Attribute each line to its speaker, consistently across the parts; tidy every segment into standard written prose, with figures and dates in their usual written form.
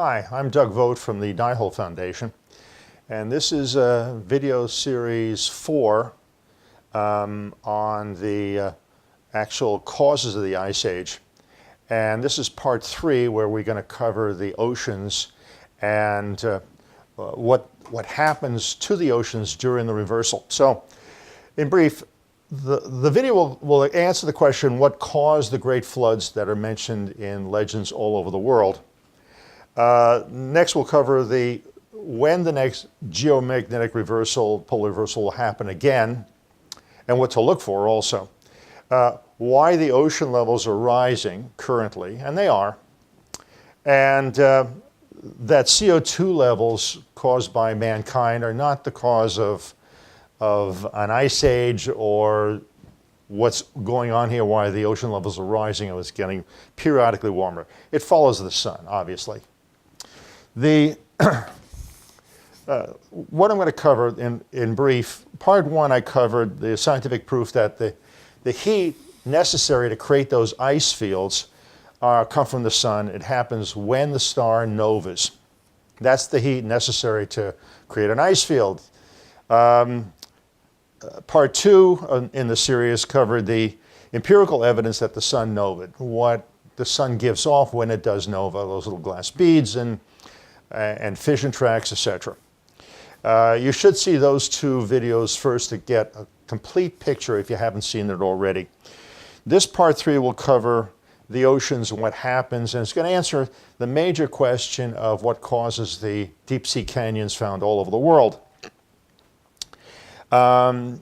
Speaker 1: Hi, I'm Doug Vogt from the Dye-Hole Foundation, and this is video series 4 on the actual causes of the Ice Age. And this is part 3 where we're going to cover the oceans and what happens to the oceans during the reversal. So, in brief, the video will answer the question, what caused the great floods that are mentioned in legends all over the world? Next, we'll cover when the next geomagnetic reversal, polar reversal, will happen again, and what to look for also. Why the ocean levels are rising currently, and they are, and that CO2 levels caused by mankind are not the cause of an ice age or what's going on here, why the ocean levels are rising and it's getting periodically warmer. It follows the sun, obviously. What I'm going to cover in brief, part 1 I covered the scientific proof that the heat necessary to create those ice fields come from the sun. It happens when the star novas. That's the heat necessary to create an ice field. Part 2 in the series covered the empirical evidence that the sun novaed, what the sun gives off when it does nova, those little glass beads and fission tracks, etc. You should see those 2 videos first to get a complete picture if you haven't seen it already. This part 3 will cover the oceans and what happens, and it's going to answer the major question of what causes the deep sea canyons found all over the world. The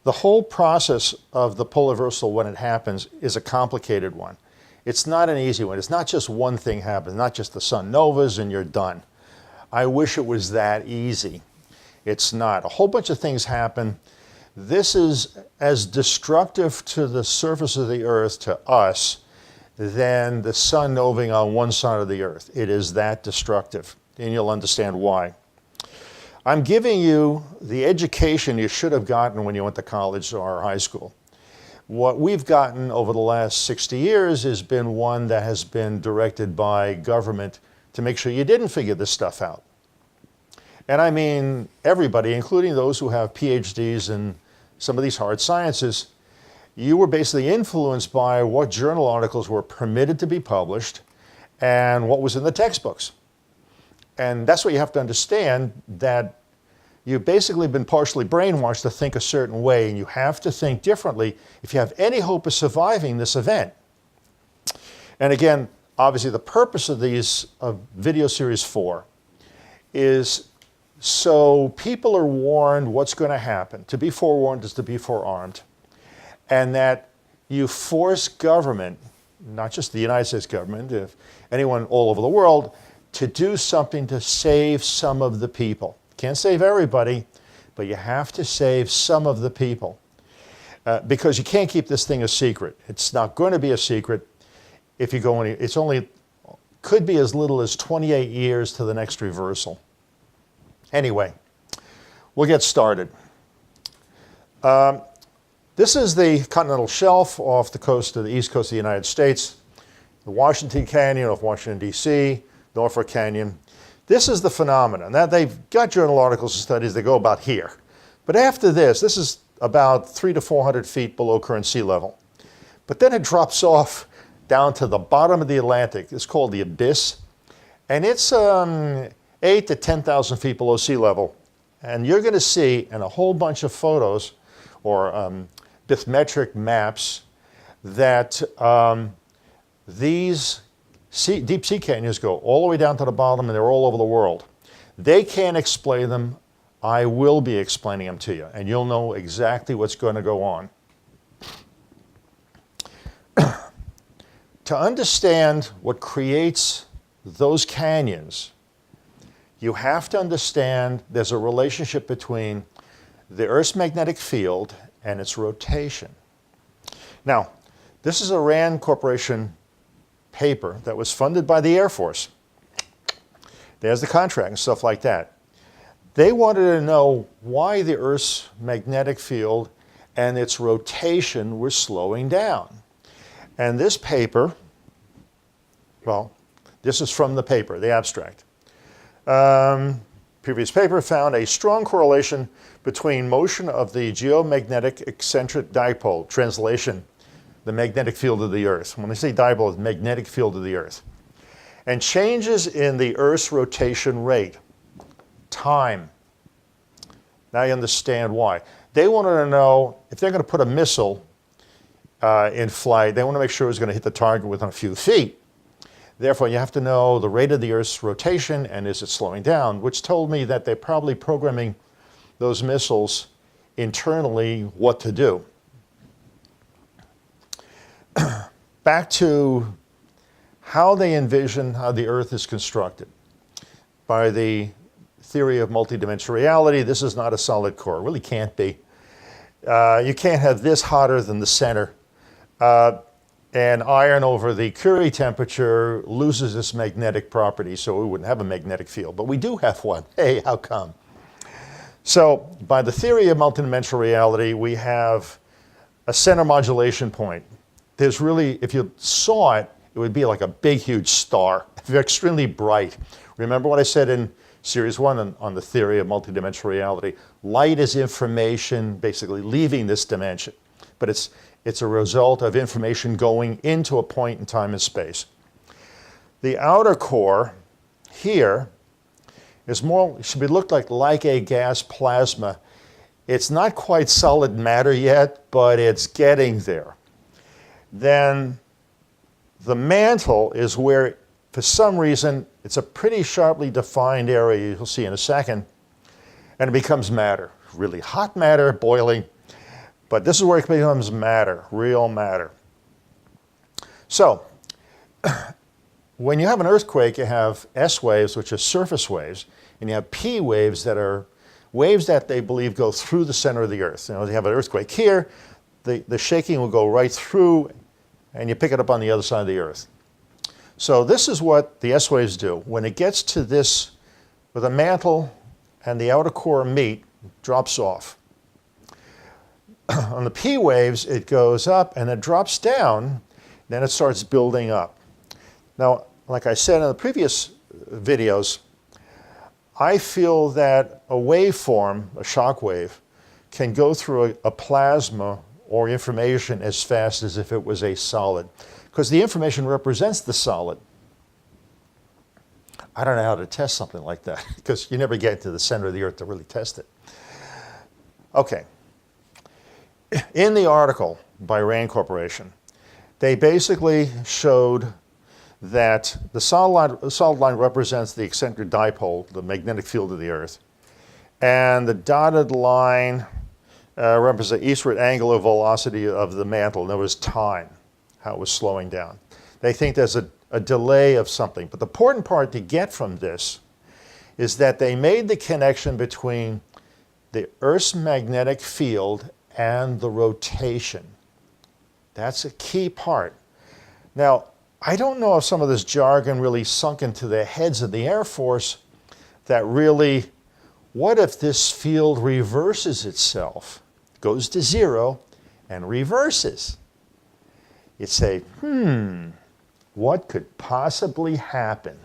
Speaker 1: whole process of the polar reversal when it happens is a complicated one. It's not an easy one. It's not just one thing happens, not just the sun novas and you're done. I wish it was that easy. It's not. A whole bunch of things happen. This is as destructive to the surface of the Earth, to us, than the sun novaing on one side of the Earth. It is that destructive, and you'll understand why. I'm giving you the education you should have gotten when you went to college or high school. What we've gotten over the last 60 years has been one that has been directed by government to make sure you didn't figure this stuff out. And I mean everybody, including those who have PhDs in some of these hard sciences. You were basically influenced by what journal articles were permitted to be published and what was in the textbooks. And that's what you have to understand, that you've basically been partially brainwashed to think a certain way, and you have to think differently if you have any hope of surviving this event. And again, obviously the purpose of these video series 4 is so people are warned what's going to happen. To be forewarned is to be forearmed. And that you force government, not just the United States government, if anyone all over the world, to do something to save some of the people. Can't save everybody, but you have to save some of the people. Because you can't keep this thing a secret. It's not going to be a secret if you go any, it's only, could be as little as 28 years to the next reversal. Anyway, we'll get started. This is the continental shelf off the coast of the east coast of the United States, the Washington Canyon of Washington, D.C., Norfolk Canyon. This is the phenomenon. Now, they've got journal articles and studies that go about here. But after this is about 300 to 400 feet below current sea level. But then it drops off down to the bottom of the Atlantic. It's called the abyss. And it's 8,000 to 10,000 feet below sea level. And you're going to see in a whole bunch of photos or bathymetric maps that these deep sea canyons go all the way down to the bottom, and they're all over the world. They can't explain them. I will be explaining them to you, and you'll know exactly what's going to go on. To understand what creates those canyons, you have to understand there's a relationship between the Earth's magnetic field and its rotation. Now, this is a RAND Corporation paper that was funded by the Air Force. There's the contract and stuff like that. They wanted to know why the Earth's magnetic field and its rotation were slowing down. And this paper, well, This is from the paper, the abstract. Previous paper found a strong correlation between motion of the geomagnetic eccentric dipole, translation, the magnetic field of the Earth. When they say dipole, it's magnetic field of the Earth. And changes in the Earth's rotation rate, time. Now you understand why. They wanted to know if they're going to put a missile in flight, they want to make sure it's going to hit the target within a few feet. Therefore, you have to know the rate of the Earth's rotation and is it slowing down, which told me that they're probably programming those missiles internally what to do. Back to how they envision how the Earth is constructed. By the theory of multidimensional reality, this is not a solid core. It really can't be. You can't have this hotter than the center. And iron over the Curie temperature loses its magnetic property, so we wouldn't have a magnetic field. But we do have one. Hey, how come? So by the theory of multidimensional reality, we have a center modulation point. There's really, if you saw it, it would be like a big, huge star. They're extremely bright. Remember what I said in Series 1 on the theory of multidimensional reality? Light is information basically leaving this dimension, but it's a result of information going into a point in time and space. The outer core here is more, should be looked like a gas plasma. It's not quite solid matter yet, but it's getting there. Then the mantle is where, for some reason, it's a pretty sharply defined area, you'll see in a second, and it becomes matter. Really hot matter, boiling, but this is where it becomes matter, real matter. So, when you have an earthquake, you have S waves, which are surface waves, and you have P waves that are waves that they believe go through the center of the Earth. You know, they have an earthquake here, the shaking will go right through, and you pick it up on the other side of the Earth. So this is what the S waves do. When it gets to this, where the mantle and the outer core meet, it drops off. On the P waves, it goes up and it drops down, then it starts building up. Now, like I said in the previous videos, I feel that a waveform, a shock wave, can go through a plasma or information as fast as if it was a solid, because the information represents the solid. I don't know how to test something like that, because you never get to the center of the Earth to really test it. Okay. In the article by RAND Corporation, they basically showed that the solid line represents the eccentric dipole, the magnetic field of the Earth, and the dotted line represents the eastward angular velocity of the mantle. And there was time, how it was slowing down. They think there's a delay of something. But the important part to get from this is that they made the connection between the Earth's magnetic field and the rotation. That's a key part. Now, I don't know if some of this jargon really sunk into the heads of the Air Force, that really, what if this field reverses itself, goes to zero, and reverses? You'd say, what could possibly happen?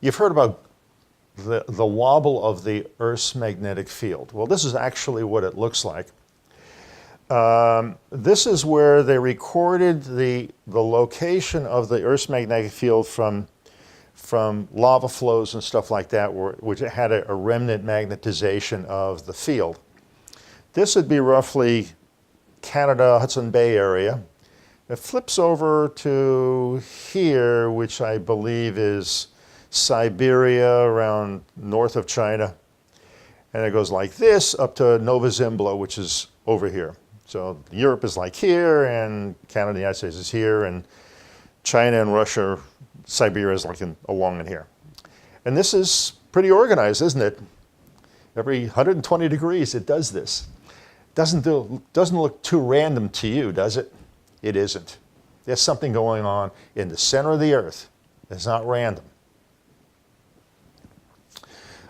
Speaker 1: You've heard about the wobble of the Earth's magnetic field. Well, this is actually what it looks like. This is where they recorded the location of the Earth's magnetic field from lava flows and stuff like that, which had a remnant magnetization of the field. This would be roughly Canada, Hudson Bay area. It flips over to here, which I believe is Siberia, around north of China. And it goes like this up to Nova Zembla, which is over here. So Europe is like here, and Canada, the United States is here, and China and Russia, Siberia is like along in here. And this is pretty organized, isn't it? Every 120 degrees it does this. Doesn't look too random to you, does it? It isn't. There's something going on in the center of the Earth. It's not random.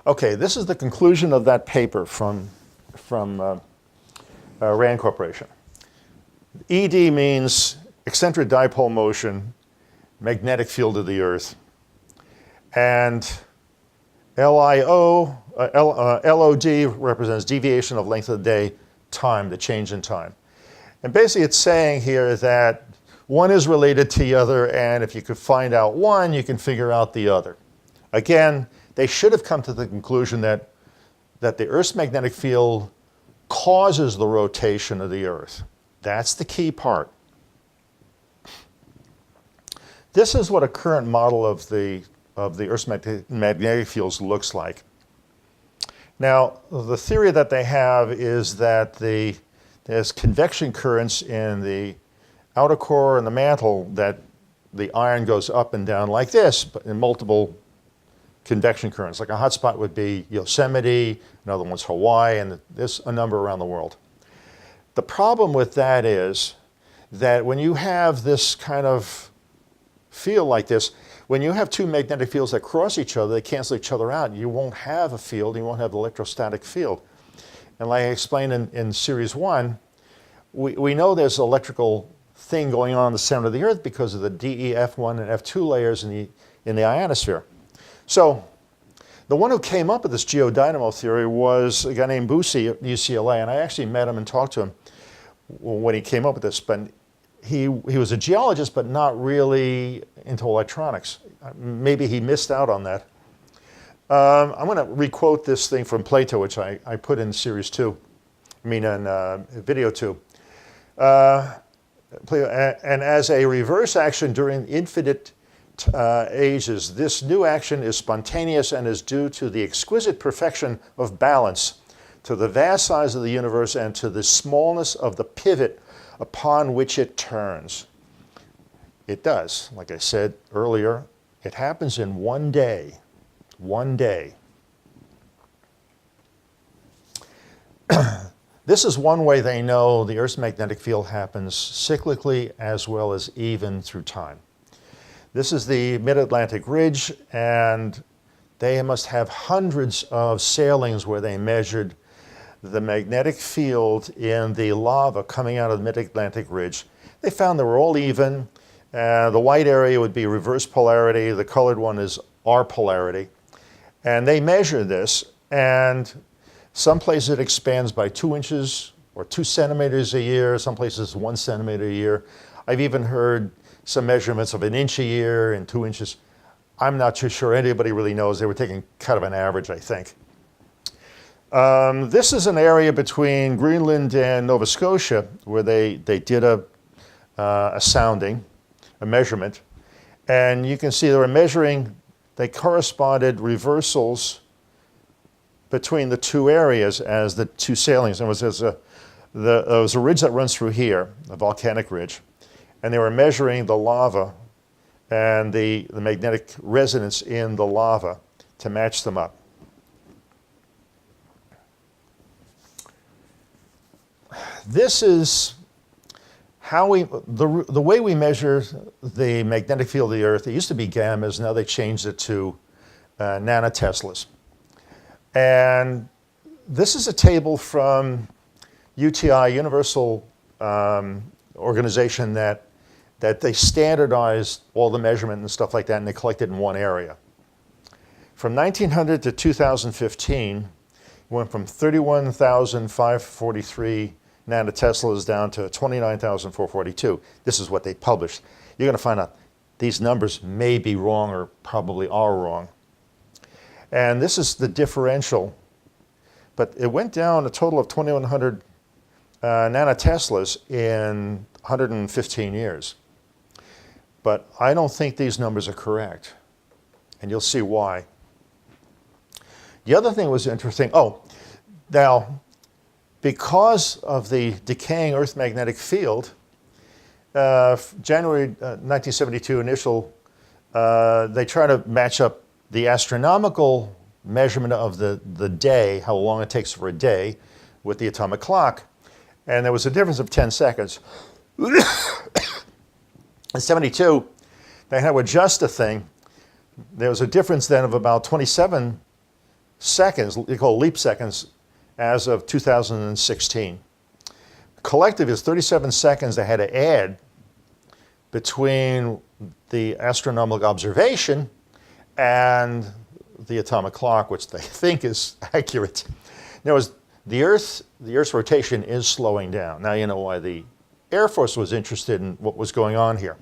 Speaker 1: Okay, this is the conclusion of that paper from RAND Corporation. ED means eccentric dipole motion, magnetic field of the Earth. And LOD represents deviation of length of the day, time, the change in time. And basically it's saying here that one is related to the other, and if you could find out one, you can figure out the other. Again, they should have come to the conclusion that the Earth's magnetic field causes the rotation of the Earth. That's the key part. This is what a current model of the Earth's magnetic fields looks like. Now, the theory that they have is that there's convection currents in the outer core and the mantle, that the iron goes up and down like this, but in multiple convection currents. Like a hot spot would be Yosemite, another one's Hawaii, and there's a number around the world. The problem with that is that when you have this kind of field like this, when you have two magnetic fields that cross each other, they cancel each other out. You won't have a field, you won't have the electrostatic field. And like I explained in series 1, we know there's an electrical thing going on in the center of the Earth because of the DE F1 and F2 layers in the ionosphere. So the one who came up with this geodynamo theory was a guy named Bucy at UCLA, and I actually met him and talked to him when he came up with this. But he was a geologist, but not really into electronics. Maybe he missed out on that. I'm going to requote this thing from Plato, which I put in series 2, in video 2. And as a reverse action during infinite ages, this new action is spontaneous and is due to the exquisite perfection of balance, to the vast size of the universe, and to the smallness of the pivot upon which it turns. It does. Like I said earlier, it happens in one day. One day. This is one way they know the Earth's magnetic field happens cyclically as well as even through time. This is the Mid-Atlantic Ridge, and they must have hundreds of sailings where they measured the magnetic field in the lava coming out of the Mid-Atlantic Ridge. They found they were all even. The white area would be reverse polarity. The colored one is R polarity. And they measured this, and some places it expands by 2 inches or 2 centimeters a year. Some places 1 centimeter a year. I've even heard some measurements of 1 inch a year and 2 inches. I'm not too sure anybody really knows. They were taking kind of an average, I think. This is an area between Greenland and Nova Scotia where they did a sounding, a measurement. And you can see they were measuring, they corresponded reversals between the two areas as the two sailings. There was a ridge that runs through here, a volcanic ridge, and they were measuring the lava and the magnetic resonance in the lava to match them up. This is how the way we measure the magnetic field of the Earth. It used to be gammas, now they changed it to nanoteslas. And this is a table from UTI, Universal Organization, that they standardized all the measurement and stuff like that, and they collected in one area. From 1900 to 2015, it went from 31,543 nanoteslas down to 29,442. This is what they published. You're going to find out these numbers may be wrong or probably are wrong. And this is the differential, but it went down a total of 2,100 nanoteslas in 115 years. But I don't think these numbers are correct, and you'll see why. The other thing was interesting. Now, because of the decaying Earth magnetic field, January 1972 initial, they try to match up the astronomical measurement of the day, how long it takes for a day, with the atomic clock. And there was a difference of 10 seconds. In 72, they had to adjust the thing. There was a difference then of about 27 seconds, they call leap seconds, as of 2016. Collective is 37 seconds they had to add between the astronomical observation and the atomic clock, which they think is accurate. Now, the Earth's rotation is slowing down. Now you know why the Air Force was interested in what was going on here.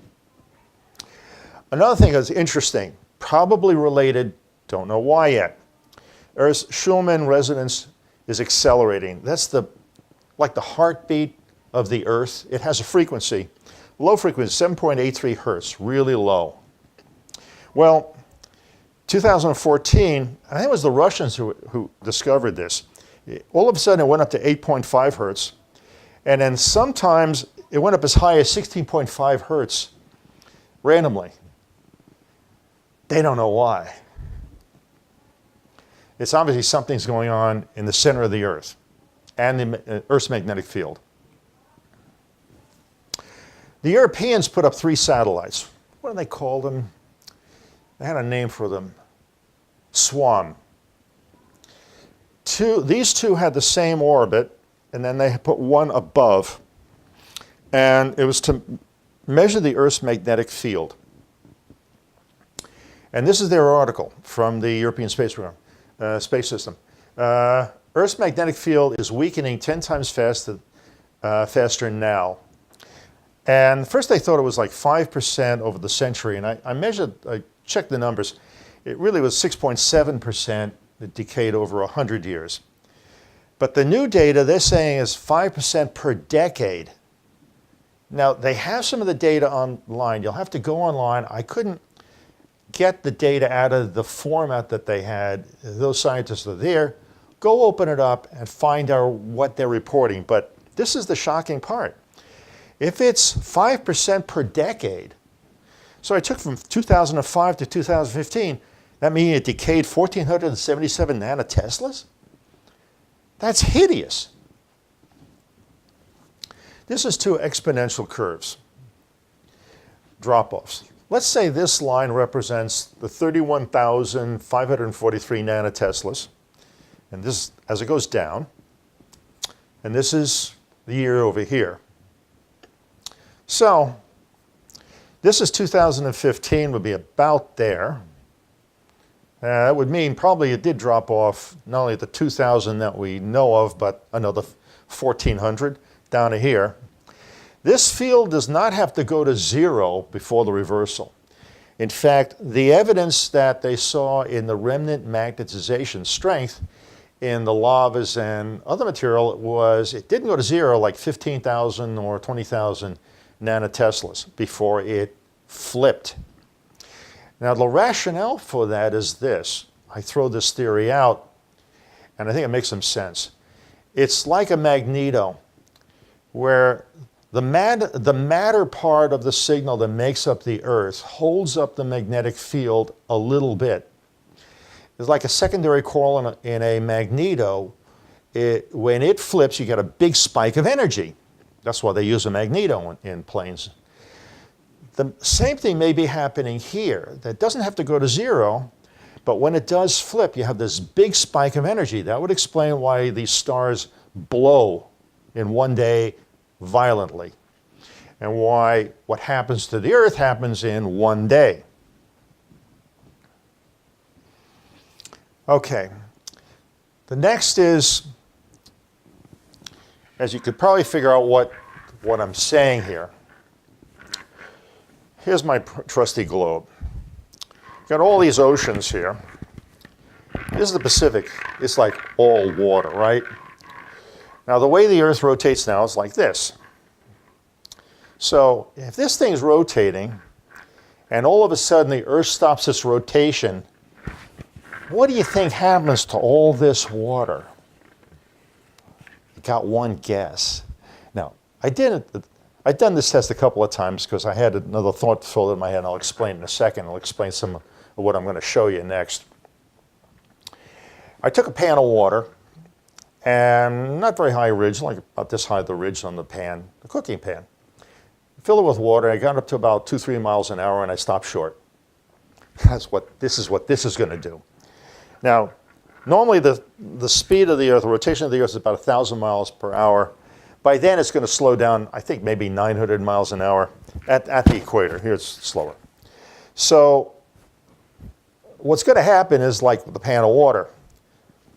Speaker 1: Another thing that's interesting, probably related, don't know why yet. Earth's Schumann resonance is accelerating. That's like the heartbeat of the Earth. It has a frequency, low frequency, 7.83 hertz, really low. Well, 2014, I think it was the Russians who discovered this. All of a sudden, it went up to 8.5 hertz, and then sometimes it went up as high as 16.5 hertz randomly. They don't know why. It's obviously something's going on in the center of the Earth and the Earth's magnetic field. The Europeans put up 3 satellites. What do they call them? They had a name for them. SWAM. These two had the same orbit, and then they put one above. And it was to measure the Earth's magnetic field. And this is their article from the European Space System. Earth's magnetic field is weakening 10 times faster now. And first they thought it was like 5% over the century, and I checked the numbers. It really was 6.7% that decayed over 100 years. But the new data they're saying is 5% per decade. Now, they have some of the data online. You'll have to go online. I couldn't get the data out of the format that they had. Those scientists are there. Go open it up and find out what they're reporting. But this is the shocking part. If it's 5% per decade, so I took from 2005 to 2015, that means it decayed 1,477 nanoteslas? That's hideous. This is 2 exponential curves, drop-offs. Let's say this line represents the 31,543 nanoteslas, and this as it goes down, and this is the year over here. So this is 2015, would be about there. That would mean probably it did drop off not only the 2,000 that we know of, but another 1,400 down to here. This field does not have to go to 0 before the reversal. In fact, the evidence that they saw in the remnant magnetization strength in the lavas and other material was it didn't go to 0 like 15,000 or 20,000 nanoteslas before it flipped. Now, the rationale for that is this. I throw this theory out, and I think it makes some sense. It's like a magneto, where the matter part of the signal that makes up the Earth holds up the magnetic field a little bit. It's like a secondary coil in a magneto. When it flips, you get a big spike of energy. That's why they use a magneto in planes. The same thing may be happening here. That doesn't have to go to 0, but when it does flip, you have this big spike of energy. That would explain why these stars blow in one day violently, and why what happens to the Earth happens in one day. Okay, the next is, as you could probably figure out what I'm saying here. Here's my trusty globe. Got all these oceans here. This is the Pacific. It's like all water, right? Now, the way the Earth rotates now is like this. So if this thing's rotating, and all of a sudden the Earth stops its rotation, what do you think happens to all this water? You got one guess. Now, I've done this test a couple of times because I had another thought filled in my head, and I'll explain in a second. I'll explain some of what I'm going to show you next. I took a pan of water, and not very high ridge, like about this high, the ridge on the pan, the cooking pan. Filled it with water. I got up to about 2-3 miles an hour, and I stopped short. This is what this is going to do. Now, normally the speed of the Earth, the rotation of the Earth is about 1,000 miles per hour. By then, it's going to slow down, I think maybe 900 miles an hour at the equator. Here it's slower. So what's going to happen is like the pan of water.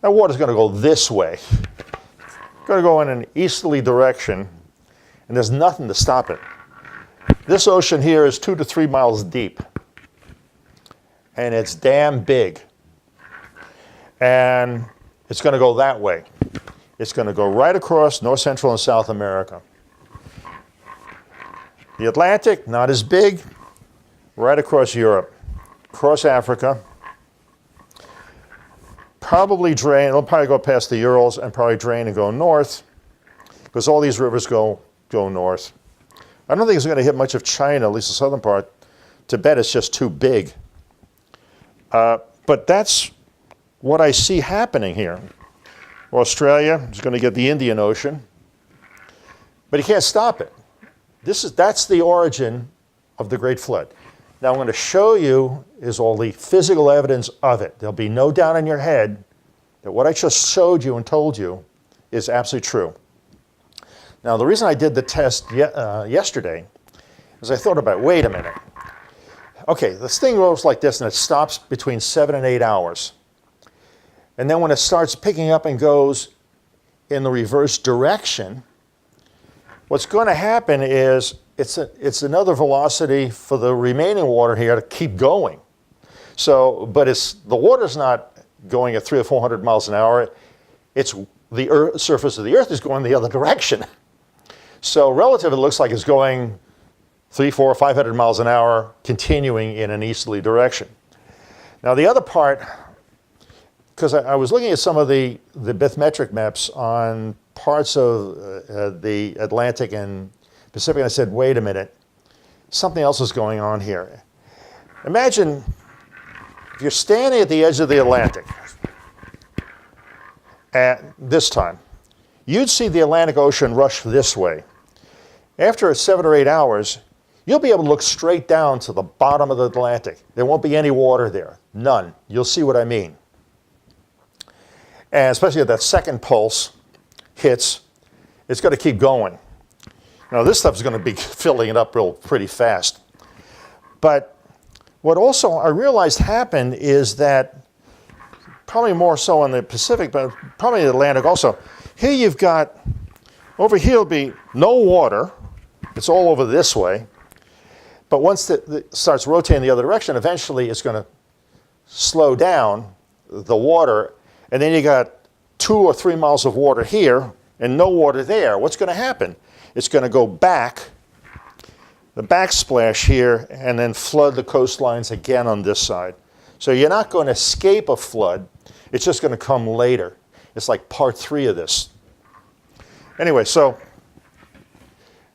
Speaker 1: That water's going to go this way. It's going to go in an easterly direction, and there's nothing to stop it. This ocean here is 2 to 3 miles deep, and it's damn big. And it's going to go that way. It's going to go right across North, Central, and South America. The Atlantic, not as big, right across Europe, across Africa, probably drain, it'll probably go past the Urals and probably drain and go north, because all these rivers go north. I don't think it's going to hit much of China, at least the southern part. Tibet is just too big. But that's what I see happening here. Australia is going to get the Indian Ocean, but you can't stop it. That's the origin of the Great Flood. Now I'm going to show you is all the physical evidence of it. There'll be no doubt in your head that what I just showed you and told you is absolutely true. Now the reason I did the test yesterday is I thought about, wait a minute. Okay, this thing goes like this and it stops between 7 and 8 hours. And then when it starts picking up and goes in the reverse direction, what's going to happen is it's another velocity for the remaining water here to keep going. So, but the water's not going at 300 or 400 miles an hour. It's the surface of the Earth is going the other direction. So relative, it looks like it's going 300, 400, 500 miles an hour, continuing in an easterly direction. Now the other part, because I was looking at some of the bathymetric maps on parts of the Atlantic and Pacific, and I said, wait a minute, something else is going on here. Imagine if you're standing at the edge of the Atlantic at this time, you'd see the Atlantic Ocean rush this way. After 7 or 8 hours, you'll be able to look straight down to the bottom of the Atlantic. There won't be any water there, none. You'll see what I mean. And especially if that second pulse hits, it's going to keep going. Now this stuff is going to be filling it up pretty fast. But what also I realized happened is that, probably more so in the Pacific, but probably the Atlantic also, here you've got, over here will be no water. It's all over this way. But once it starts rotating the other direction, eventually it's going to slow down the water. And then you got 2 or 3 miles of water here and no water there. What's going to happen? It's going to go back, the backsplash here, and then flood the coastlines again on this side. So you're not going to escape a flood. It's just going to come later. It's like part 3 of this. Anyway, so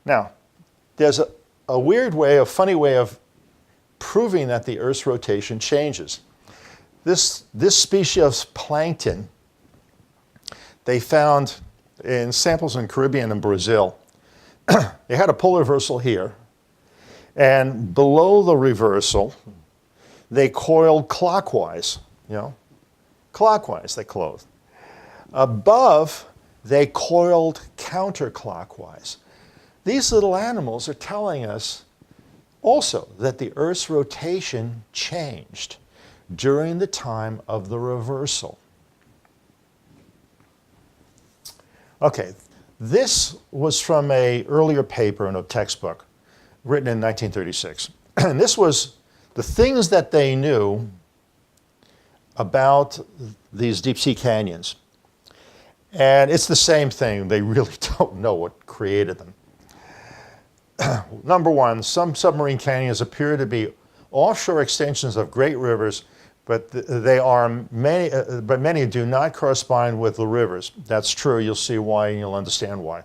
Speaker 1: now there's a weird way, a funny way of proving that the Earth's rotation changes. This species of plankton, they found in samples in Caribbean and Brazil. They had a polar reversal here, and below the reversal, they coiled clockwise, clockwise they closed. Above, they coiled counterclockwise. These little animals are telling us also that the Earth's rotation changed during the time of the reversal. Okay, this was from an earlier paper in a textbook written in 1936. And this was the things that they knew about these deep sea canyons. And it's the same thing. They really don't know what created them. Number one, some submarine canyons appear to be offshore extensions of great rivers, but many do not correspond with the rivers. That's true. You'll see why, and you'll understand why.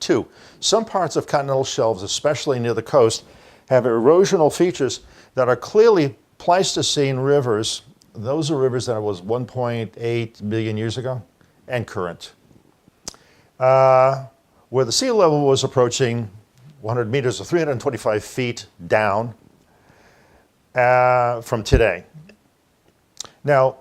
Speaker 1: 2, some parts of continental shelves, especially near the coast, have erosional features that are clearly Pleistocene rivers. Those are rivers that was 1.8 billion years ago, and current. Where the sea level was approaching 100 meters or 325 feet down from today. Now,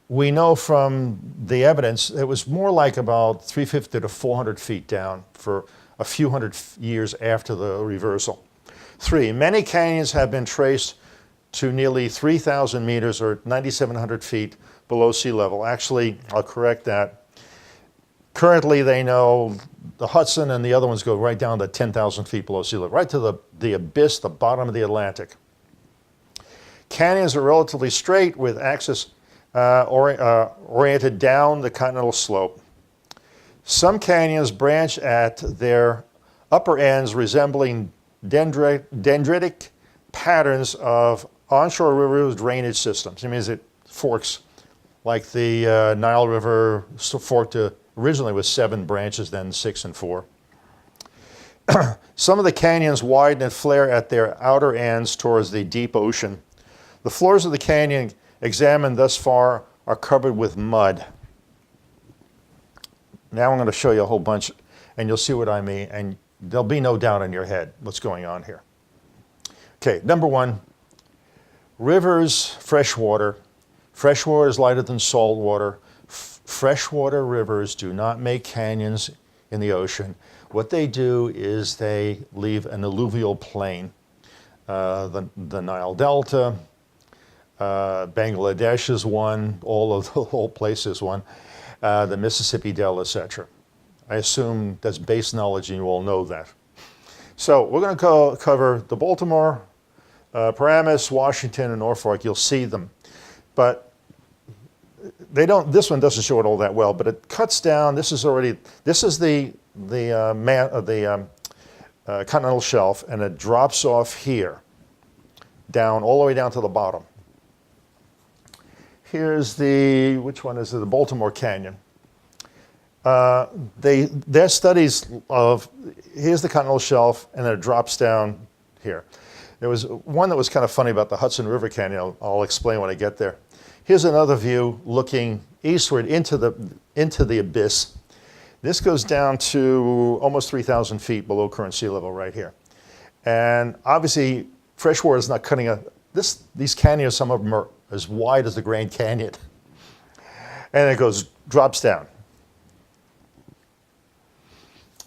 Speaker 1: we know from the evidence it was more like about 350 to 400 feet down for a few hundred years after the reversal. 3, many canyons have been traced to nearly 3,000 meters or 9,700 feet below sea level. Actually, I'll correct that. Currently, they know the Hudson and the other ones go right down to 10,000 feet below sea level, right to the abyss, the bottom of the Atlantic. Canyons are relatively straight with axis oriented down the continental slope. Some canyons branch at their upper ends resembling dendritic patterns of onshore river drainage systems. It means it forks like the Nile River forked originally with 7 branches, then 6 and 4. Some of the canyons widen and flare at their outer ends towards the deep ocean. The floors of the canyon examined thus far are covered with mud. Now I'm going to show you a whole bunch, and you'll see what I mean, and there'll be no doubt in your head what's going on here. Okay, number 1, rivers, freshwater. Freshwater is lighter than salt water. Freshwater rivers do not make canyons in the ocean. What they do is they leave an alluvial plain. The Nile Delta, Bangladesh is one, all of the whole place is one, the Mississippi Delta, etc. I assume that's base knowledge and you all know that. So we're going to cover the Baltimore, Paramus, Washington, and Norfolk. You'll see them. But this one doesn't show it all that well, but it cuts down. This is the continental shelf, and it drops off here, down all the way down to the bottom. Here's which one is it? The Baltimore Canyon. Their studies of, here's the continental shelf, and then it drops down here. There was one that was kind of funny about the Hudson River Canyon. I'll explain when I get there. Here's another view looking eastward into the abyss. This goes down to almost 3,000 feet below current sea level right here. And obviously, freshwater is not cutting these canyons, some of them are as wide as the Grand Canyon. And it drops down.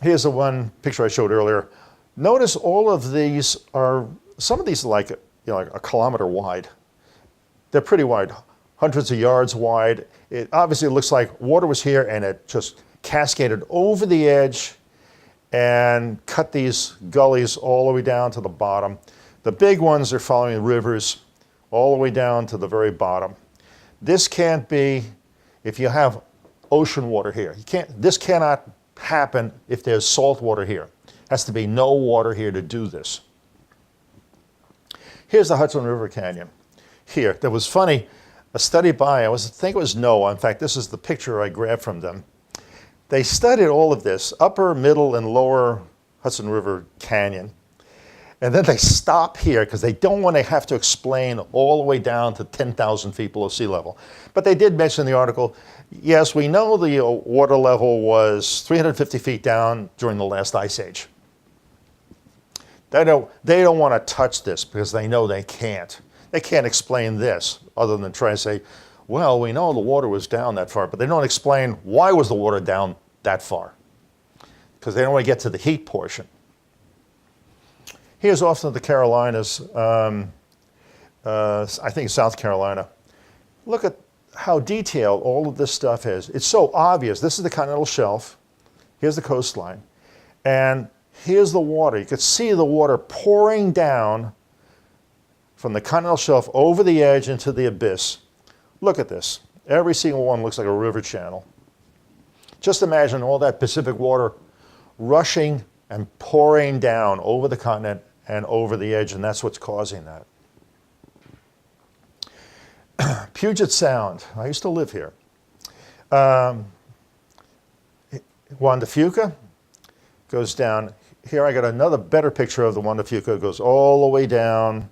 Speaker 1: Here's the one picture I showed earlier. Notice all of these are, some of these are like a kilometer wide. They're pretty wide, hundreds of yards wide. It obviously looks like water was here and it just cascaded over the edge and cut these gullies all the way down to the bottom. The big ones are following the rivers all the way down to the very bottom. This can't be, if you have ocean water here. This cannot happen if there's salt water here. Has to be no water here to do this. Here's the Hudson River Canyon. Here, that was funny, a study by, I think it was NOAA. In fact, this is the picture I grabbed from them. They studied all of this, upper, middle, and lower Hudson River Canyon. And then they stop here because they don't want to have to explain all the way down to 10,000 feet below sea level. But they did mention in the article, yes, we know the water level was 350 feet down during the last ice age. They don't want to touch this because they know they can't. They can't explain this other than try to say, well, we know the water was down that far, but they don't explain why was the water down that far, because they don't want to get to the heat portion. Here's off to the Carolinas, I think South Carolina. Look at how detailed all of this stuff is. It's so obvious. This is the continental shelf. Here's the coastline. And here's the water. You could see the water pouring down from the continental shelf over the edge into the abyss. Look at this. Every single one looks like a river channel. Just imagine all that Pacific water rushing and pouring down over the continent and over the edge, and that's what's causing that. Puget Sound. I used to live here. Juan de Fuca goes down. Here I got another better picture of the Juan de Fuca. It goes all the way down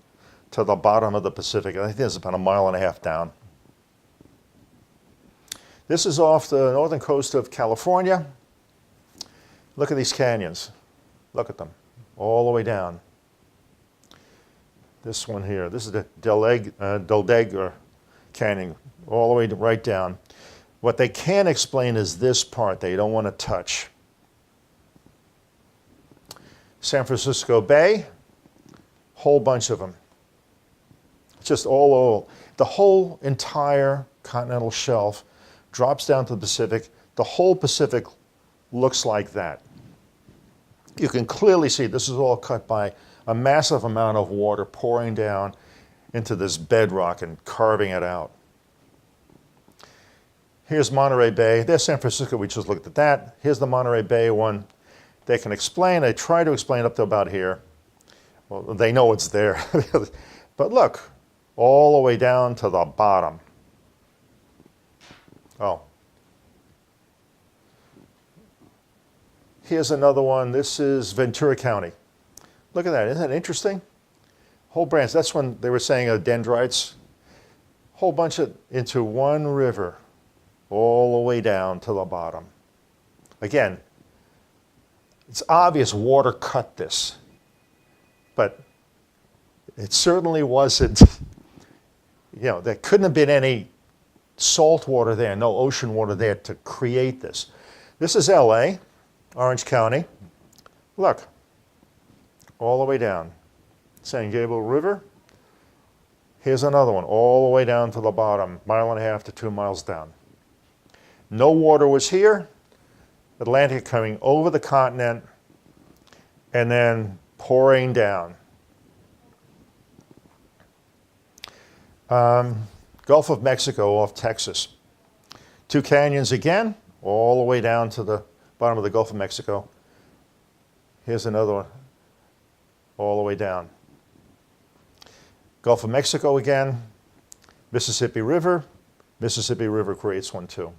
Speaker 1: to the bottom of the Pacific. I think it's about 1.5 miles down. This is off the northern coast of California. Look at these canyons. Look at them, all the way down. This one here, this is the Daldegger Canyon, all the way right down. What they can't explain is this part they don't want to touch. San Francisco Bay, whole bunch of them. Just all over. The whole entire continental shelf drops down to the Pacific. The whole Pacific looks like that. You can clearly see this is all cut by a massive amount of water pouring down into this bedrock and carving it out. Here's Monterey Bay. There's San Francisco. We just looked at that. Here's the Monterey Bay one. They can explain. They try to explain up to about here. Well, they know it's there. But look, all the way down to the bottom. Oh. Here's another one. This is Ventura County. Look at that. Isn't that interesting? Whole branch. That's when they were saying dendrites. Whole bunch of into one river, all the way down to the bottom. Again, it's obvious water cut this, but it certainly wasn't, there couldn't have been any salt water there, no ocean water there to create this. This is LA, Orange County. Look, all the way down. San Gabriel River. Here's another one, all the way down to the bottom, 1.5 miles to 2 miles down. No water was here. Atlantic coming over the continent and then pouring down. Gulf of Mexico off Texas. Two canyons again, all the way down to the bottom of the Gulf of Mexico. Here's another one, all the way down. Gulf of Mexico again, Mississippi River creates one too.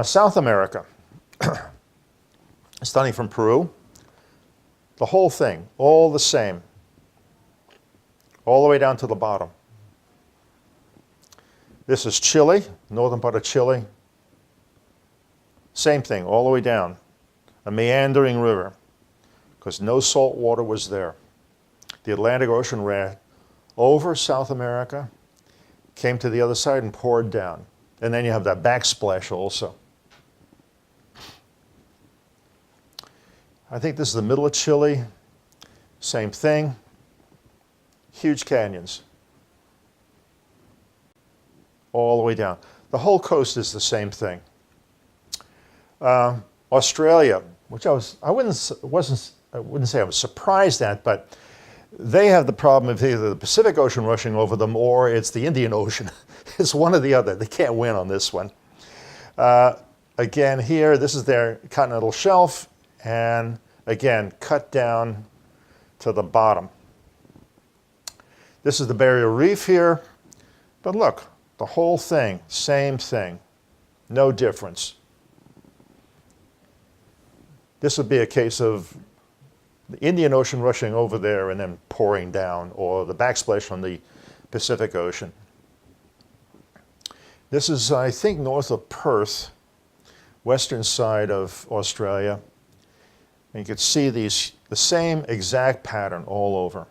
Speaker 1: South America, starting from Peru, the whole thing, all the same, all the way down to the bottom. This is Chile, northern part of Chile. Same thing, all the way down, a meandering river, because no salt water was there. The Atlantic Ocean ran over South America, came to the other side and poured down. And then you have that backsplash also. I think this is the middle of Chile. Same thing. Huge canyons. All the way down. The whole coast is the same thing. Australia, which I wouldn't say I was surprised at, but they have the problem of either the Pacific Ocean rushing over them or it's the Indian Ocean. It's one or the other. They can't win on this one. Again, here, this is their continental shelf, and again, cut down to the bottom. This is the Barrier Reef here, but look, the whole thing, same thing, no difference. This would be a case of the Indian Ocean rushing over there and then pouring down, or the backsplash from the Pacific Ocean. This is, I think, north of Perth, western side of Australia. And you can see the same exact pattern all over.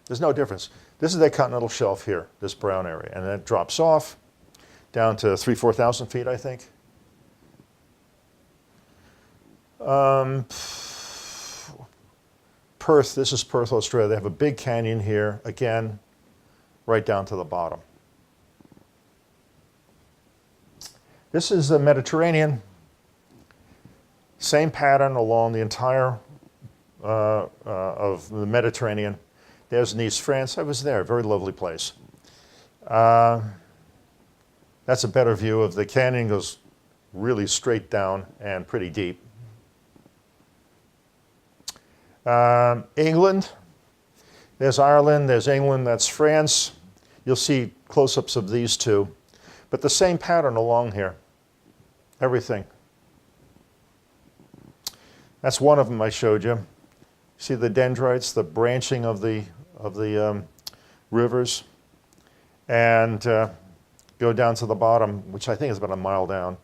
Speaker 1: There's no difference. This is their continental shelf here, this brown area, and then it drops off down to 4,000 feet, I think. Perth, this is Perth, Australia. They have a big canyon here, again, right down to the bottom. This is the Mediterranean. Same pattern along the entire of the Mediterranean. There's Nice, France. I was there, very lovely place. That's a better view of the canyon, goes really straight down and pretty deep. England, there's Ireland, there's England, that's France. You'll see close-ups of these two, but the same pattern along here, everything. That's one of them I showed you. See the dendrites, the branching of the rivers, and go down to the bottom, which I think is about a mile down.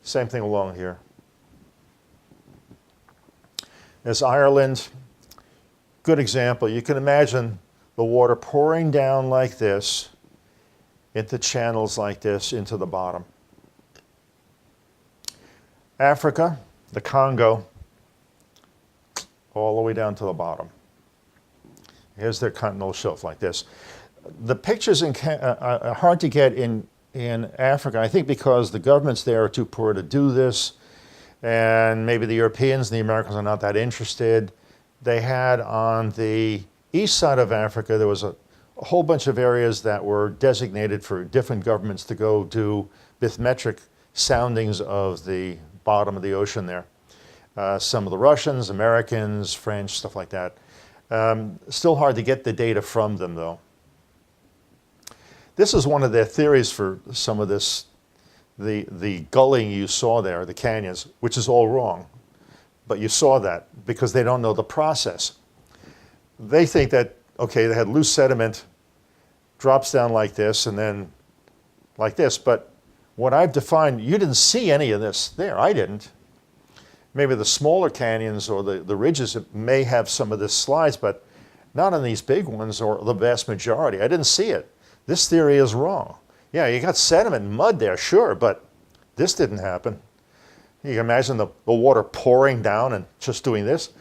Speaker 1: Same thing along here. There's Ireland. Good example. You can imagine the water pouring down like this into channels like this into the bottom. Africa, the Congo, all the way down to the bottom. Here's their continental shelf like this. The pictures are hard to get in Africa, I think because the governments there are too poor to do this, and maybe the Europeans and the Americans are not that interested. They had on the east side of Africa, there was a whole bunch of areas that were designated for different governments to go do bathymetric soundings of the bottom of the ocean there. Some of the Russians, Americans, French, stuff like that. Still hard to get the data from them, though. This is one of their theories for some of this, the gulling you saw there, the canyons, which is all wrong. But you saw that because they don't know the process. They think that, okay, they had loose sediment, drops down like this, and then like this. But what I've defined, you didn't see any of this there. I didn't. Maybe the smaller canyons or the ridges may have some of this slides, but not on these big ones or the vast majority. I didn't see it. This theory is wrong. Yeah, you got sediment and mud there, sure, but this didn't happen. You can imagine the water pouring down and just doing this.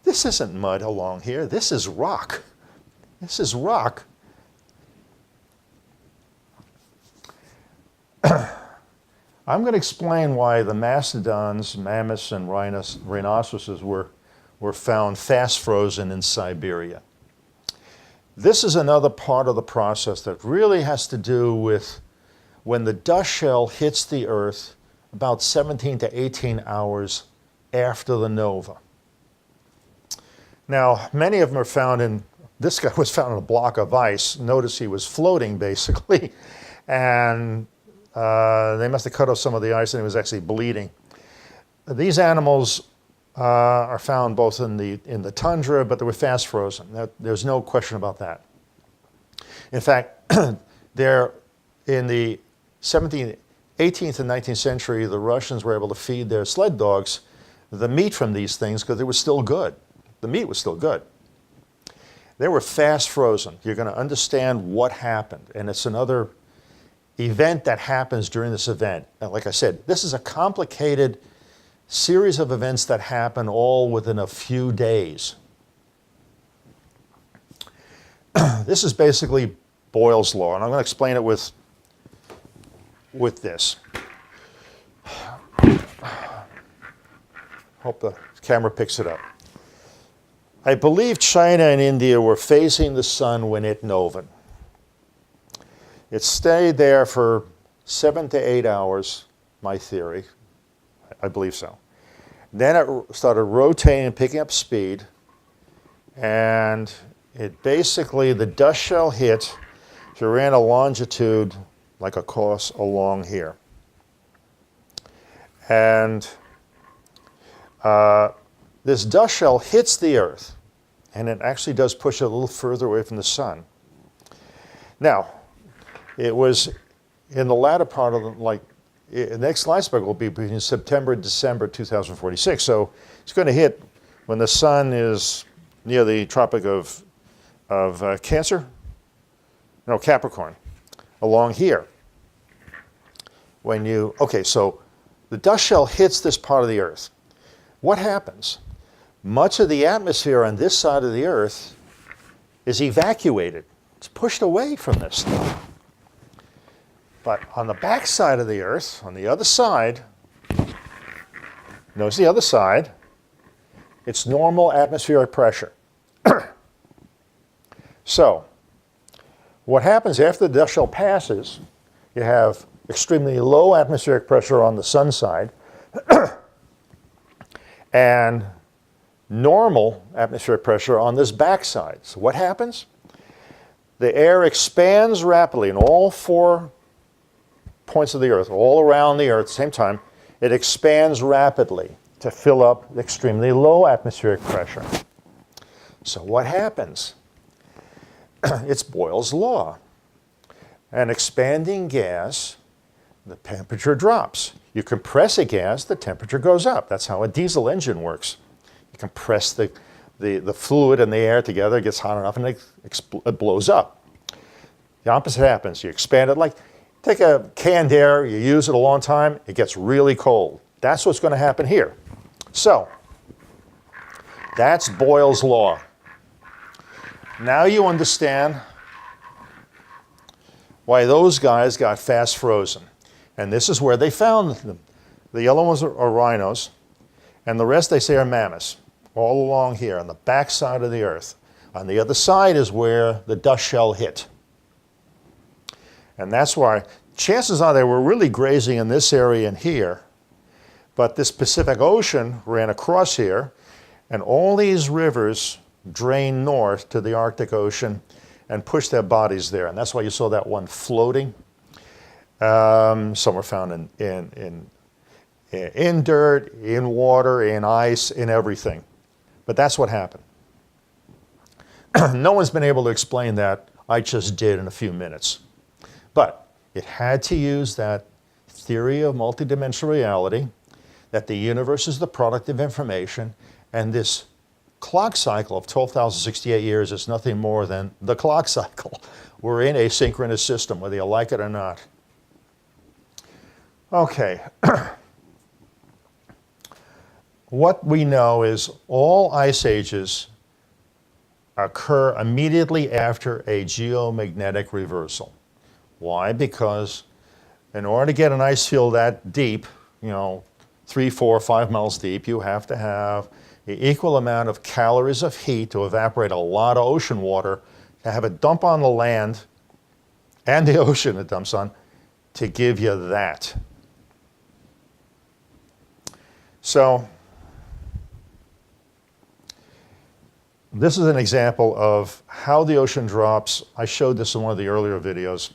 Speaker 1: This isn't mud along here. This is rock. This is rock. I'm going to explain why the mastodons, mammoths, and rhinoceroses were found fast frozen in Siberia. This is another part of the process that really has to do with when the dust shell hits the Earth about 17 to 18 hours after the nova. Now, many of them are found in, this guy was found in a block of ice. Notice he was floating, basically, and they must have cut off some of the ice and he was actually bleeding. These animals are found both in the tundra, but they were fast frozen. There's no question about that. In fact, they're in the 17th, 18th and 19th century, the Russians were able to feed their sled dogs the meat from these things because it was still good. The meat was still good. They were fast frozen. You're going to understand what happened, and it's another event that happens during this event. And like I said, this is a complicated series of events that happen all within a few days. This is basically Boyle's law, and I'm going to explain it with this. Hope the camera picks it up. I believe China and India were facing the sun when it novaed. It stayed there for 7 to 8 hours, my theory. I believe so. Then it started rotating and picking up speed, and it basically, the dust shell hit, so it ran a longitude like a course along here. And this dust shell hits the Earth, and it actually does push it a little further away from the sun. Now, it was in the latter part of the next light cycle will be between September and December 2046. So it's going to hit when the sun is near the Tropic of Capricorn, along here. So the dust shell hits this part of the Earth. What happens? Much of the atmosphere on this side of the Earth is evacuated. It's pushed away from this stuff. But on the back side of the Earth, on the other side, notice the other side, it's normal atmospheric pressure. So, what happens after the dust shell passes, you have extremely low atmospheric pressure on the sun side and normal atmospheric pressure on this back side. So what happens? The air expands rapidly in all 4 points of the Earth, all around the Earth at the same time. It expands rapidly to fill up extremely low atmospheric pressure. So what happens? It's Boyle's law. An expanding gas, the temperature drops. You compress a gas, the temperature goes up. That's how a diesel engine works. You compress the fluid and the air together, it gets hot enough, and it blows up. The opposite happens. You expand it take a canned air, you use it a long time, it gets really cold. That's what's going to happen here. So, that's Boyle's law. Now you understand why those guys got fast frozen. And this is where they found them. The yellow ones are rhinos, and the rest they say are mammoths, all along here on the back side of the Earth. On the other side is where the dust shell hit. And that's why, chances are they were really grazing in this area and here, but this Pacific Ocean ran across here, and all these rivers drain north to the Arctic Ocean and push their bodies there. And that's why you saw that one floating. Some were found in dirt, in water, in ice, in everything. But that's what happened. No one's been able to explain that. I just did in a few minutes. But it had to use that theory of multidimensional reality, that the universe is the product of information, and this clock cycle of 12,068 years is nothing more than the clock cycle. We're in a synchronous system, whether you like it or not. Okay. What we know is all ice ages occur immediately after a geomagnetic reversal. Why? Because in order to get an ice field that deep, 3, 4, 5 miles deep, you have to have the equal amount of calories of heat to evaporate a lot of ocean water, to have it dump on the land and the ocean it dumps on, to give you that. So, this is an example of how the ocean drops. I showed this in one of the earlier videos.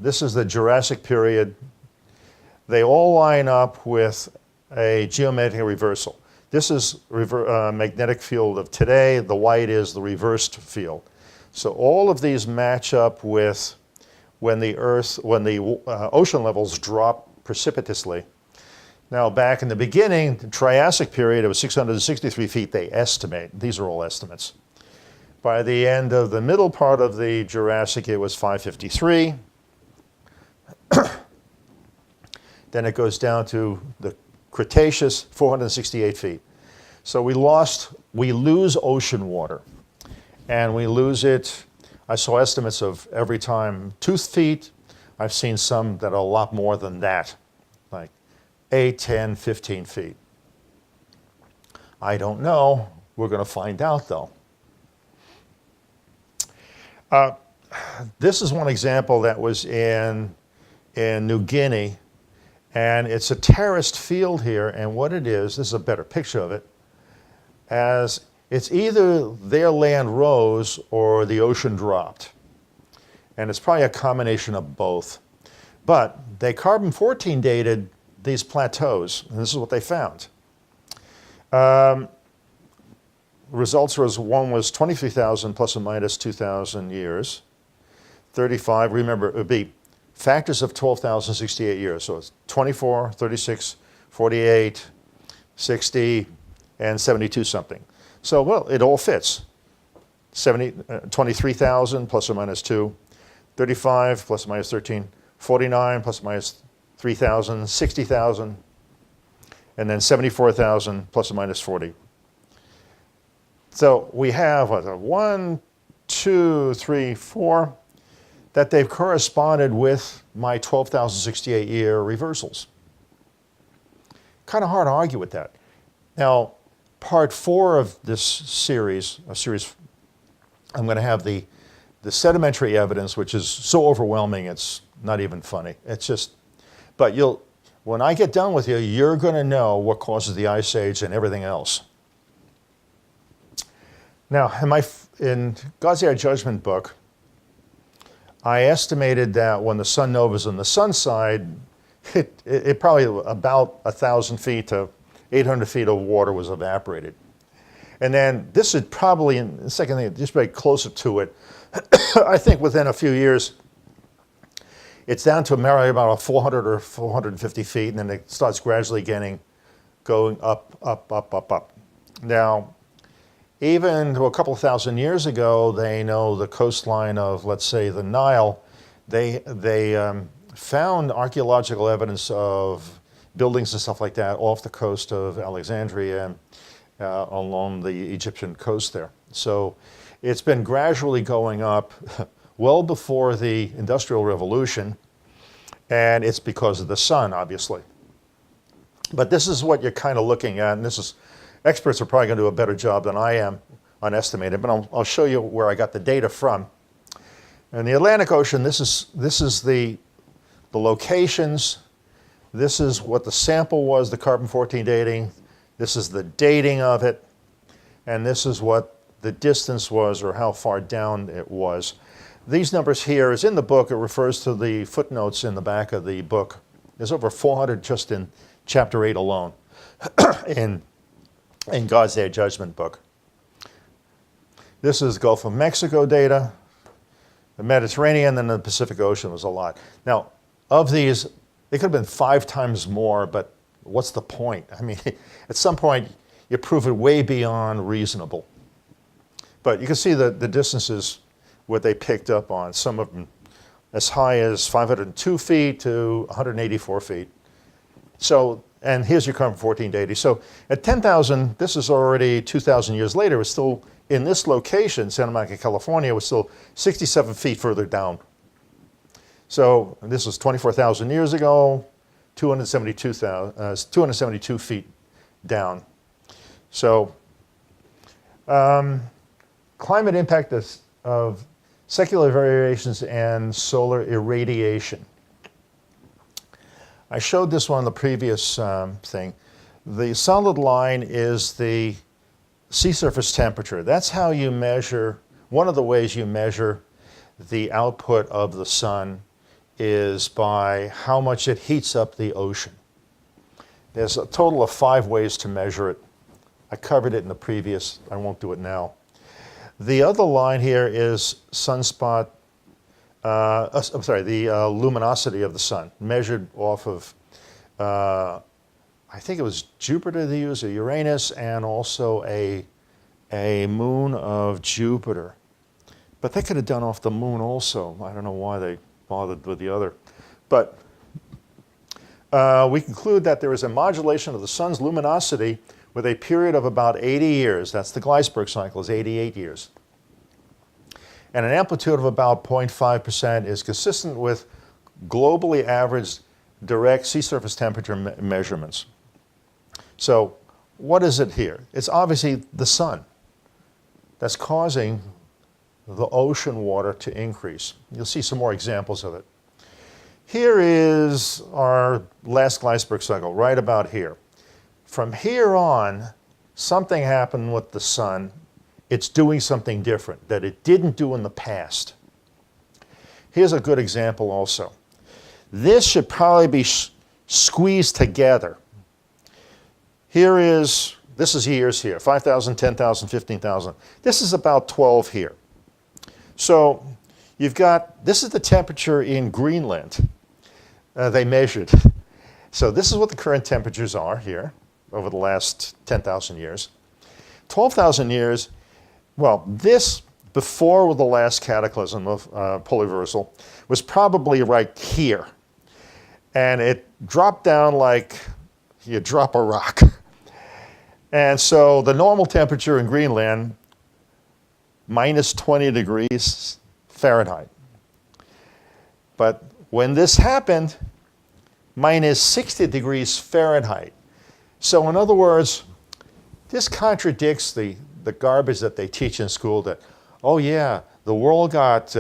Speaker 1: This is the Jurassic period. They all line up with a geomagnetic reversal. This is magnetic field of today. The white is the reversed field. So all of these match up with when the ocean levels drop precipitously. Now, back in the beginning, the Triassic period, it was 663 feet, they estimate. These are all estimates. By the end of the middle part of the Jurassic, it was 553. Then it goes down to the Cretaceous, 468 feet. So we lose ocean water. And we lose it, I saw estimates of every time 2 feet. I've seen some that are a lot more than that, like 8, 10, 15 feet. I don't know. We're going to find out, though. This is one example that was in New Guinea, and it's a terraced field here, and what it is, this is a better picture of it, as it's either their land rose or the ocean dropped. And it's probably a combination of both. But they carbon-14 dated these plateaus, and this is what they found. Results was, one was 23,000 plus or minus 2,000 years. 35, remember, it would be factors of 12,068 years. So it's 24, 36, 48, 60, and 72 something. So, well, it all fits. 23,000 plus or minus 2, 35 plus or minus 13, 49 plus or minus 3,000, 60,000, and then 74,000 plus or minus 40. So we have 1, 2, 3, 4, that they've corresponded with my 12,068 year reversals. Kind of hard to argue with that. Now, part 4 of this series, I'm going to have the sedimentary evidence, which is so overwhelming it's not even funny. It's just, but when I get done with you, you're going to know what causes the Ice Age and everything else. Now, in God's Day Judgment book, I estimated that when the sun nova is on the sun side, it probably about 1,000 feet to 800 feet of water was evaporated. And then this is probably, in the second thing, just very closer to it. I think within a few years, it's down to about 400 or 450 feet, and then it starts gradually going up. Now, even a couple of thousand years ago, they know the coastline of, let's say, the Nile. They found archaeological evidence of buildings and stuff like that off the coast of Alexandria, along the Egyptian coast there. So it's been gradually going up well before the Industrial Revolution, and it's because of the sun, obviously. But this is what you're kind of looking at, and this is, experts are probably going to do a better job than I am on estimating, but I'll show you where I got the data from. In the Atlantic Ocean, this is the locations. This is what the sample was, the carbon-14 dating. This is the dating of it. And this is what the distance was, or how far down it was. These numbers here is in the book. It refers to the footnotes in the back of the book. There's over 400 just in chapter 8 alone in God's Day of Judgment book. This is Gulf of Mexico data. The Mediterranean and the Pacific Ocean was a lot. Now, of these, they could have been 5 times more, but what's the point? I mean, at some point, you prove it way beyond reasonable. But you can see the distances, what they picked up on, some of them as high as 502 feet to 184 feet. So, and here's your carbon-14 dating. So at 10,000, this is already 2,000 years later, it's still in this location, Santa Monica, California, was still 67 feet further down. So this was 24,000 years ago, 272 feet down. So climate impact of secular variations and solar irradiation. I showed this one on the previous thing. The solid line is the sea surface temperature. That's how you measure, one of the ways you measure the output of the sun is by how much it heats up the ocean. There's a total of 5 ways to measure it. I covered it in the previous, I won't do it now. The other line here is sunspot, I'm sorry, the luminosity of the sun, measured off of, I think it was Jupiter they used, or Uranus, and also a moon of Jupiter. But they could have done off the moon also. I don't know why they bothered with the other. But we conclude that there is a modulation of the sun's luminosity with a period of about 80 years. That's the Gleisberg cycle, is 88 years. And an amplitude of about 0.5% is consistent with globally averaged direct sea surface temperature measurements. So what is it here? It's obviously the sun that's causing the ocean water to increase. You'll see some more examples of it. Here is our last Gleisberg cycle, right about here. From here on, something happened with the sun. It's doing something different that it didn't do in the past. Here's a good example also. This should probably be squeezed together. This is years here, 5,000, 10,000, 15,000. This is about 12 here. So you've got, this is the temperature in Greenland. They measured. So this is what the current temperatures are here over the last 10,000 years. 12,000 years, well, this before the last cataclysm of polar reversal was probably right here. And it dropped down like you drop a rock. And so the normal temperature in Greenland, minus 20 degrees Fahrenheit. But when this happened, minus 60 degrees Fahrenheit. So in other words, this contradicts the garbage that they teach in school that, oh yeah, the world got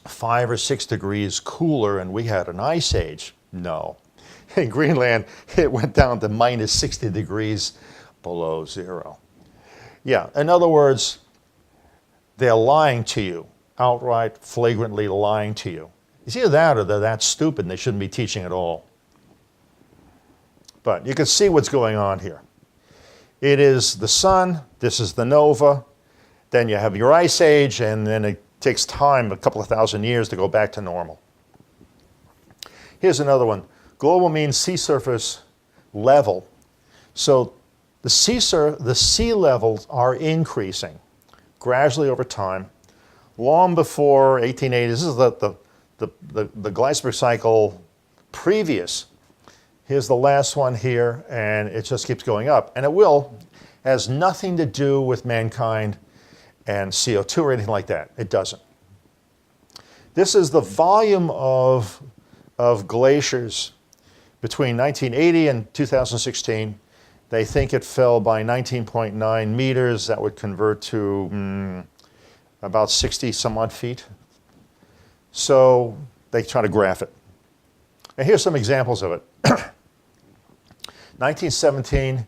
Speaker 1: 5 or 6 degrees cooler and we had an ice age. No. In Greenland, it went down to minus 60 degrees below zero. Yeah, in other words, they're lying to you, outright, flagrantly lying to you. It's either that or they're that stupid and they shouldn't be teaching at all. But you can see what's going on here. It is the sun, this is the nova, then you have your ice age, and then it takes time, a couple of thousand years, to go back to normal. Here's another one, global mean sea surface level. So the sea levels are increasing gradually over time. Long before 1880, this is the Gleisberg cycle previous Here's the last one here, and it just keeps going up. And it will, has nothing to do with mankind and CO2 or anything like that. It doesn't. This is the volume of glaciers between 1980 and 2016. They think it fell by 19.9 meters. That would convert to about 60 some odd feet. So they try to graph it. And here's some examples of it. 1917,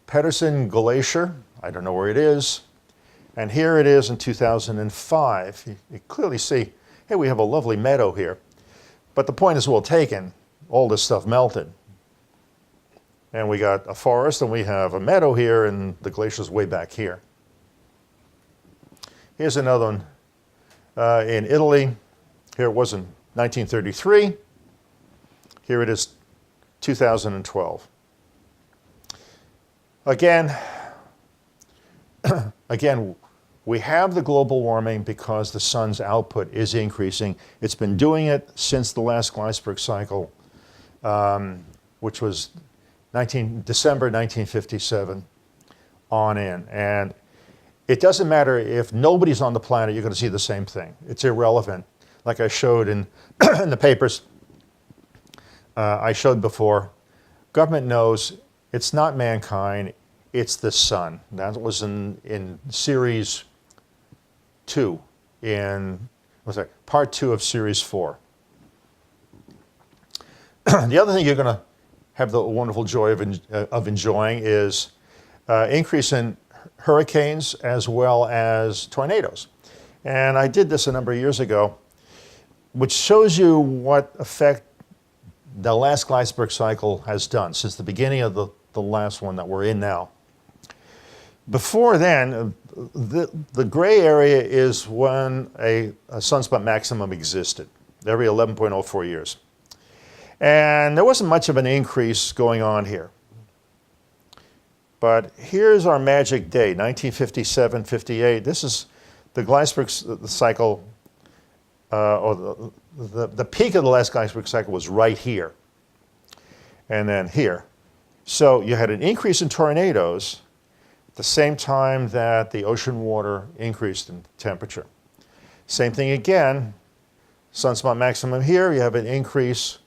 Speaker 1: Pedersen Glacier. I don't know where it is. And here it is in 2005. You clearly see, hey, we have a lovely meadow here. But the point is well taken. All this stuff melted. And we got a forest, and we have a meadow here, and the glacier's way back here. Here's another one in Italy. Here it was in 1933. Here it is 2012. Again, we have the global warming because the sun's output is increasing. It's been doing it since the last Gleisberg cycle, which was December 1957 on in. And it doesn't matter if nobody's on the planet, you're going to see the same thing. It's irrelevant. Like I showed in, in the papers I showed before, government knows it's not mankind, it's the sun. That was in series 2, part 2 of series 4. The other thing you're going to have the wonderful joy of enjoying is increase in hurricanes as well as tornadoes. And I did this a number of years ago, which shows you what effect the last Gleisberg cycle has done since the beginning of the last one that we're in now. Before then, the gray area is when a sunspot maximum existed, every 11.04 years. And there wasn't much of an increase going on here. But here's our magic date, 1957-58. This is the Gleisberg cycle, or the peak of the last Gleisberg cycle was right here, and then here. So you had an increase in tornadoes at the same time that the ocean water increased in temperature. Same thing again, sunspot maximum here, you have an increase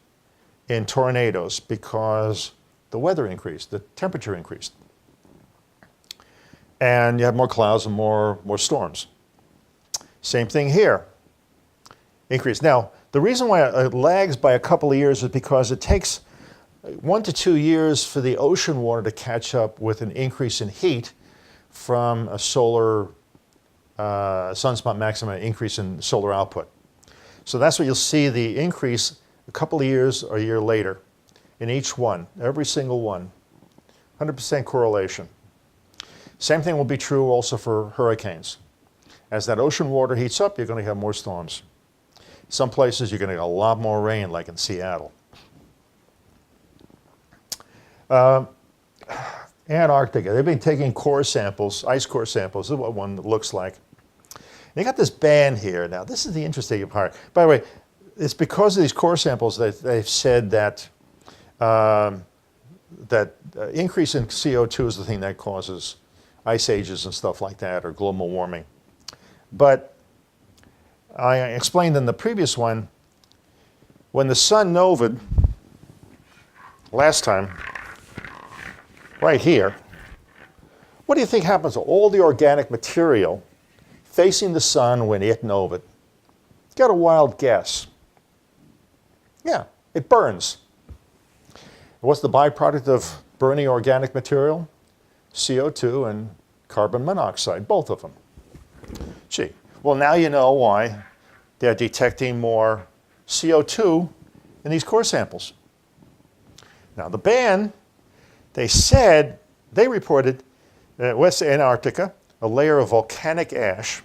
Speaker 1: in tornadoes because the weather increased, the temperature increased. And you have more clouds and more storms. Same thing here, increase. Now, the reason why it lags by a couple of years is because it takes 1 to 2 years for the ocean water to catch up with an increase in heat from a solar sunspot maximum, increase in solar output. So that's what you'll see the increase a couple of years or a year later in each one, every single one, 100% correlation. Same thing will be true also for hurricanes. As that ocean water heats up, you're going to have more storms. Some places you're going to get a lot more rain, like in Seattle. Antarctica, they've been taking core samples, ice core samples. This is what one looks like. They got this band here. Now, this is the interesting part. By the way, it's because of these core samples that they've said that increase in CO2 is the thing that causes ice ages and stuff like that, or global warming. But I explained in the previous one, when the sun novaed last time, right here, what do you think happens to all the organic material facing the sun when it novaed? Get a wild guess. Yeah, it burns. What's the byproduct of burning organic material? CO2 and carbon monoxide, both of them. Gee, well, now you know why they're detecting more CO2 in these core samples. Now, the band, they reported West Antarctica, a layer of volcanic ash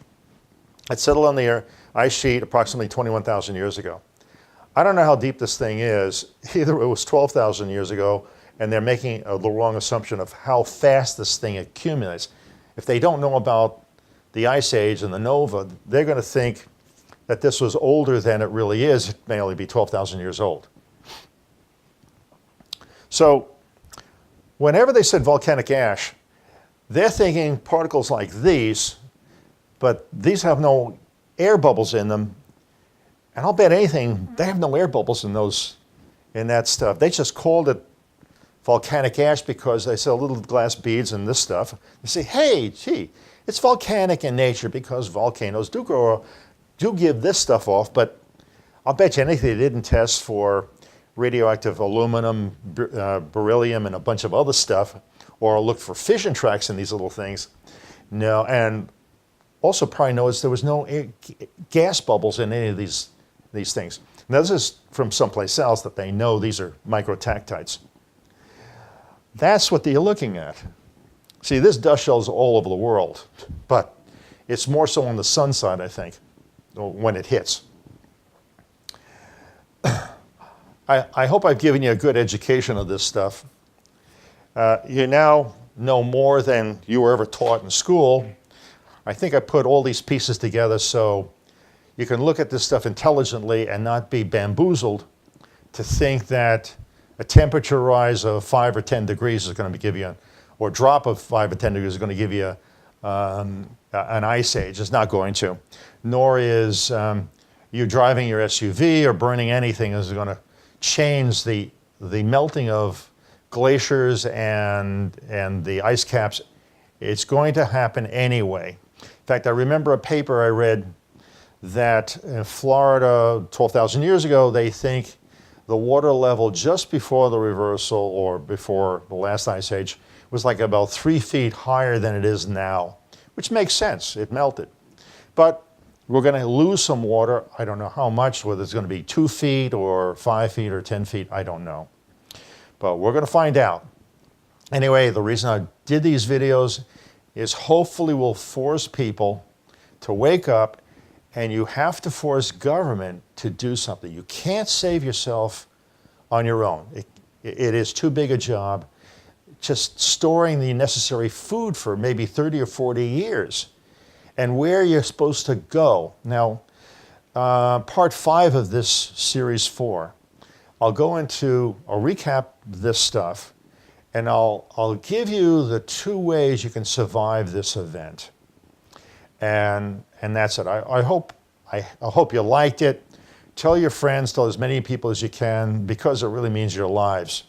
Speaker 1: had settled on the ice sheet approximately 21,000 years ago. I don't know how deep this thing is. Either it was 12,000 years ago, and they're making the wrong assumption of how fast this thing accumulates. If they don't know about the Ice Age and the nova, they're going to think that this was older than it really is. It may only be 12,000 years old. So whenever they said volcanic ash, they're thinking particles like these, but these have no air bubbles in them. And I'll bet anything, they have no air bubbles in that stuff. They just called it volcanic ash because they sell little glass beads and this stuff. They say, hey, gee, it's volcanic in nature because volcanoes do give this stuff off, but I'll bet you anything they didn't test for radioactive aluminum, beryllium, and a bunch of other stuff, or look for fission tracks in these little things. No, and also probably noticed there was no gas bubbles in any of these things. Now this is from someplace else that they know these are microtactites. That's what they're looking at. See, this dust shows all over the world, but it's more so on the sun side, I think, when it hits. I hope I've given you a good education of this stuff. You now know more than you were ever taught in school. I think I put all these pieces together so you can look at this stuff intelligently and not be bamboozled to think that a temperature rise of 5 or 10 degrees is going to give you, or drop of 5 or 10 degrees is going to give you an ice age. It's not going to. Nor is you driving your SUV or burning anything is going to change the melting of glaciers and the ice caps. It's going to happen anyway. In fact, I remember a paper I read that in Florida 12,000 years ago, they think the water level just before the reversal or before the last ice age was like about 3 feet higher than it is now, which makes sense. It melted. But we're going to lose some water. I don't know how much, whether it's going to be 2 feet or 5 feet or 10 feet. I don't know. But we're going to find out. Anyway, the reason I did these videos is hopefully we'll force people to wake up, and you have to force government to do something. You can't save yourself on your own. It is too big a job. Just storing the necessary food for maybe 30 or 40 years. And where you're supposed to go. Now, part 5 of this series 4, I'll recap this stuff, and I'll give you the 2 ways you can survive this event. And that's it. I hope you liked it. Tell your friends, tell as many people as you can, because it really means your lives.